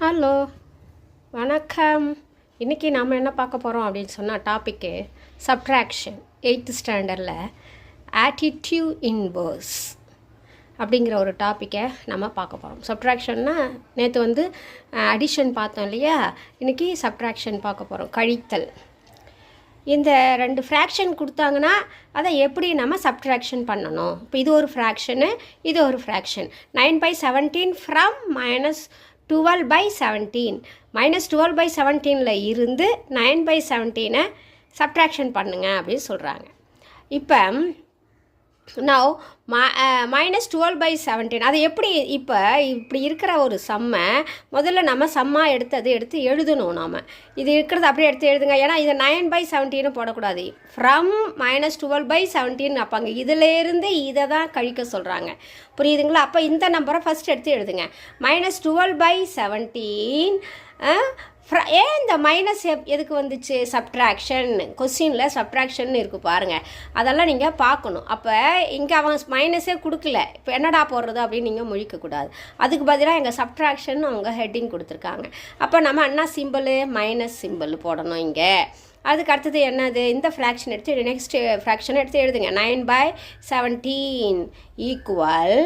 Hello, வணக்கம். இன்றைக்கி நாம் என்ன பார்க்க போகிறோம் அப்படின்னு சொன்னால் டாப்பிக்கு சப்ட்ராக்ஷன். 8th ஸ்டாண்டர்டில் ஆட்டிடியூட் இன்வர்ஸ் அப்படிங்கிற ஒரு டாப்பிக்கை நம்ம பார்க்க போகிறோம். சப்ட்ராக்ஷன்னா நேற்று வந்து அடிஷன் பார்த்தோம் இல்லையா, இன்றைக்கி சப்ட்ராக்ஷன் பார்க்க போகிறோம், கழித்தல். இந்த ரெண்டு ஃப்ராக்ஷன் கொடுத்தாங்கன்னா அதை எப்படி நம்ம சப்ட்ராக்ஷன் பண்ணணும். இப்போ இது ஒரு ஃப்ராக்ஷனு, இது ஒரு ஃப்ராக்ஷன். 9/17 ஃப்ரம் -12/17. -12/17 இருந்து 9/17 சப்ட்ராக்ஷன் பண்ணுங்க அப்படின்னு சொல்கிறாங்க. இப்போ now -12/17 அது எப்படி இப்படி இருக்கிற ஒரு சம்மை முதல்ல நம்ம சம்மாக எடுத்து எழுதணும். நாம் இது இருக்கிறது அப்படியே எடுத்து எழுதுங்க. ஏன்னா இதை 9/17 போடக்கூடாது. ஃப்ரம் -12/17 அப்பாங்க இதிலேருந்து இதை தான் கழிக்க சொல்கிறாங்க. புரியுதுங்களா? அப்போ இந்த நம்பரை ஃபஸ்ட் எடுத்து எழுதுங்க. -12/17 ஏன் இந்த மைனஸ் எதுக்கு வந்துச்சு? சப்ட்ராக்ஷன். கொஸ்டினில் சப்ட்ராக்ஷன் இருக்குது பாருங்கள், அதெல்லாம் நீங்கள் பார்க்கணும். அப்போ இங்கே அவன் மைனஸே கொடுக்கல, இப்போ என்னடா போடுறது அப்படின்னு நீங்கள் முழிக்கக்கூடாது. அதுக்கு பதிலாக எங்கள் சப்ட்ராக்ஷன் அவங்க ஹெட்டிங் கொடுத்துருக்காங்க. அப்போ நம்ம என்ன சிம்பிள்? மைனஸ் சிம்பிள் போடணும் இங்கே. அதுக்கு அடுத்தது என்னது? இந்த ஃப்ராக்ஷன் எடுத்து நெக்ஸ்ட் ஃப்ராக்ஷன் எடுத்து எழுதுங்க. 9/17 ஈக்குவல்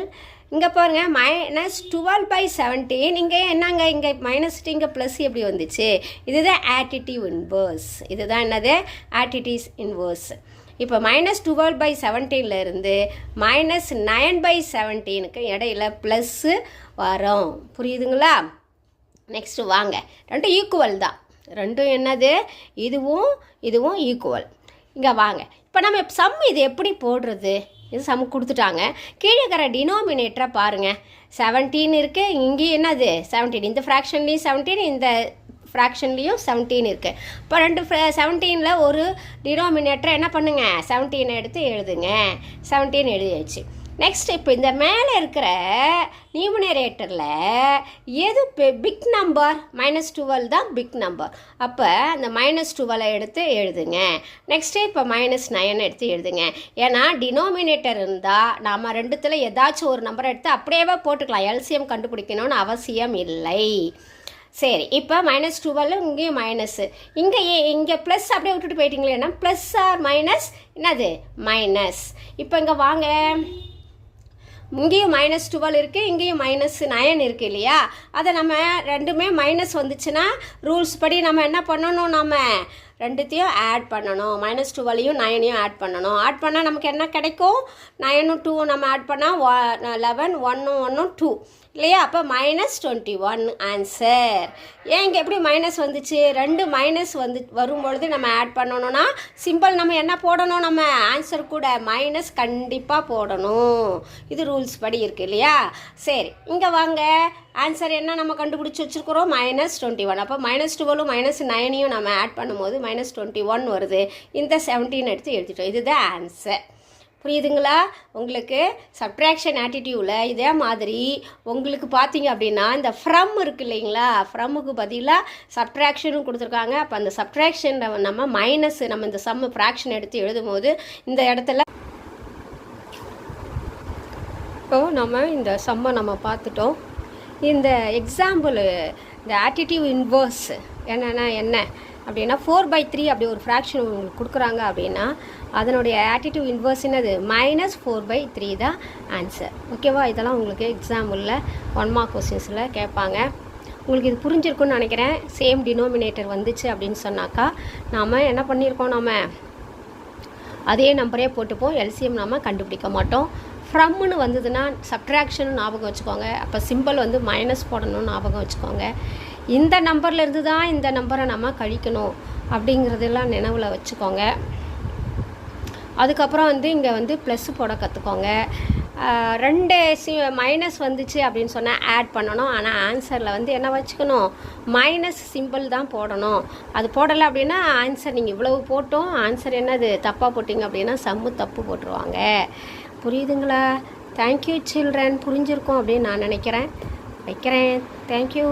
இங்கே பாருங்கள் -12/17. இங்கே என்னங்க இங்கே மைனஸ் இங்கே ப்ளஸ் எப்படி வந்துச்சு? இதுதான் ஆட்டிடியூட் இன்வர்ஸ். இதுதான் என்னது? Attitude inverse. இப்போ -12/17 இருந்து -9/17 இடையில ப்ளஸ்ஸு வரும். புரியுதுங்களா? நெக்ஸ்ட்டு வாங்க, ரெண்டும் ஈக்குவல் தான். ரெண்டும் என்னது? இதுவும் ஈக்குவல். இங்கே வாங்க, இப்போ நம்ம சம் இது எப்படி போடுறது? இது சம் கொடுத்துட்டாங்க. கீழே இருக்கிற டினோமினேட்டரை பாருங்கள். 17 இருக்குது, இங்கேயும் என்னது 17. இந்த ஃப்ராக்ஷன்லேயும் 17, இந்த ஃப்ராக்ஷன்லேயும் 17 இருக்குது. இப்போ 17ல் ஒரு டினோமினேட்டரை என்ன பண்ணுங்க? 17 எடுத்து எழுதுங்க. 17 எழுதியாச்சு. நெக்ஸ்ட் இப்போ இந்த மேலே இருக்கிற நியூமரேட்டரில் எது பிக் நம்பர்? -12 தான் பிக் நம்பர். அப்போ அந்த -12 எடுத்து எழுதுங்க. நெக்ஸ்ட்டு இப்போ -9 எடுத்து எழுதுங்க. ஏன்னா டினோமினேட்டர் இருந்தால் நாம் ரெண்டுத்தில் ஏதாச்சும் ஒரு நம்பரை எடுத்து அப்படியே போட்டுக்கலாம். எல்சிஎம் கண்டுபிடிக்கணும்னு அவசியம் இல்லை. சரி, இப்போ -12 இங்கேயும் மைனஸு, இங்கே ப்ளஸ் அப்படியே விட்டுட்டு போயிட்டீங்களே. என்ன ப்ளஸ் ஆர் மைனஸ்? என்னது? மைனஸ். இப்போ இங்கே வாங்க, இங்கேயும் -12 இருக்குது, இங்கேயும் -9 இருக்குது இல்லையா? அதை நம்ம ரெண்டுமே மைனஸ் வந்துச்சுன்னா ரூல்ஸ் படி நம்ம என்ன பண்ணணும்? நம்ம ரெண்டுத்தையும் ஆட் பண்ணணும். -12யும் 9யும் ஆட் பண்ணணும். ஆட் பண்ணால் நமக்கு என்ன கிடைக்கும்? 9ம் 2ம் நம்ம ஆட் பண்ணால் 11, 1ம் 2 இல்லையா? அப்போ -21 ஆன்சர். ஏன் இங்கே எப்படி மைனஸ் வந்துச்சு? ரெண்டு மைனஸ் வரும்பொழுது நம்ம ஆட் பண்ணணும்னா சிம்பிள் நம்ம என்ன போடணும்? நம்ம ஆன்சர் கூட மைனஸ் கண்டிப்பாக போடணும். இது ரூல்ஸ் படி இருக்குது இல்லையா? சரி, இங்கே வாங்க, ஆன்சர் என்ன நம்ம கண்டுபிடிச்சி வச்சுருக்கிறோம்? -21. அப்போ -12ம் -9யும் நம்ம ஆட் பண்ணும்போது -21 வருது. இந்த 17 எடுத்து எழுதிட்டோம். இதுதான் ஆன்சர். புரியுதுங்களா உங்களுக்கு? சப்ட்ராக்ஷன் ஆட்டிடியூடில் இதே மாதிரி உங்களுக்கு பார்த்தீங்க அப்படின்னா இந்த ஃப்ரம் இருக்குது இல்லைங்களா? ஃப்ரம்முக்கு பதிலாக சப்ட்ராக்ஷனும் கொடுத்துருக்காங்க. அப்போ அந்த சப்ட்ராக்ஷனில் நம்ம மைனஸ் நம்ம இந்த சம்மு ஃப்ராக்ஷன் எடுத்து எழுதும் போது இந்த இடத்துல நம்ம இந்த சம்மை நம்ம பார்த்துட்டோம். இந்த எக்ஸாம்பிள் இந்த ஆட்டிடியூட் இன்வர்ஸ் என்ன அப்படின்னா 4/3 அப்படி ஒரு ஃப்ராக்ஷன் உங்களுக்கு கொடுக்குறாங்க அப்படின்னா அதனுடைய ஆட்டிடியூட் இன்வர்ஸ் என்னது? -4/3 தான் ஆன்சர். ஓகேவா? இதெல்லாம் உங்களுக்கு எக்ஸாம்பிளில் 1 மார்க் கொஸ்டின்ஸில் கேட்பாங்க. உங்களுக்கு இது புரிஞ்சிருக்குன்னு நினைக்கிறேன். சேம் டினோமினேட்டர் வந்துச்சு அப்படின்னு சொன்னாக்கா நாம் என்ன பண்ணியிருக்கோம்? நம்ம அதே நம்பரே போட்டுப்போம். எல்சிஎம் நாம் கண்டுபிடிக்க மாட்டோம். ஃப்ரம்னு வந்ததுன்னா சப்ட்ராக்ஷன் ஞாபகம் வச்சுக்கோங்க. அப்போ சிம்பிள் வந்து மைனஸ் போடணும்னு ஞாபகம் வச்சுக்கோங்க. இந்த நம்பர்லேருந்து தான் இந்த நம்பரை நம்ம கழிக்கணும் அப்படிங்கிறதெல்லாம் நினைவில் வச்சுக்கோங்க. அதுக்கப்புறம் வந்து இங்கே வந்து ப்ளஸ் போட கற்றுக்கோங்க. ரெண்டு மைனஸ் வந்துச்சு அப்படின்னு சொன்னால் ஆட் பண்ணணும். ஆனால் ஆன்சரில் வந்து என்ன வச்சுக்கணும்? மைனஸ் சிம்பிள் தான் போடணும். அது போடலை அப்படின்னா ஆன்சர் நீங்கள் இவ்வளவு போட்டோம் ஆன்சர் என்னது தப்பாக போட்டிங்க அப்படின்னா சம்மு தப்பு போட்டுருவாங்க. புரியுதுங்களா? Thank you children. புரிஞ்சிருக்கும் அப்படின்னு நான் நினைக்கிறேன். வைக்கிறேன். தேங்க்யூ.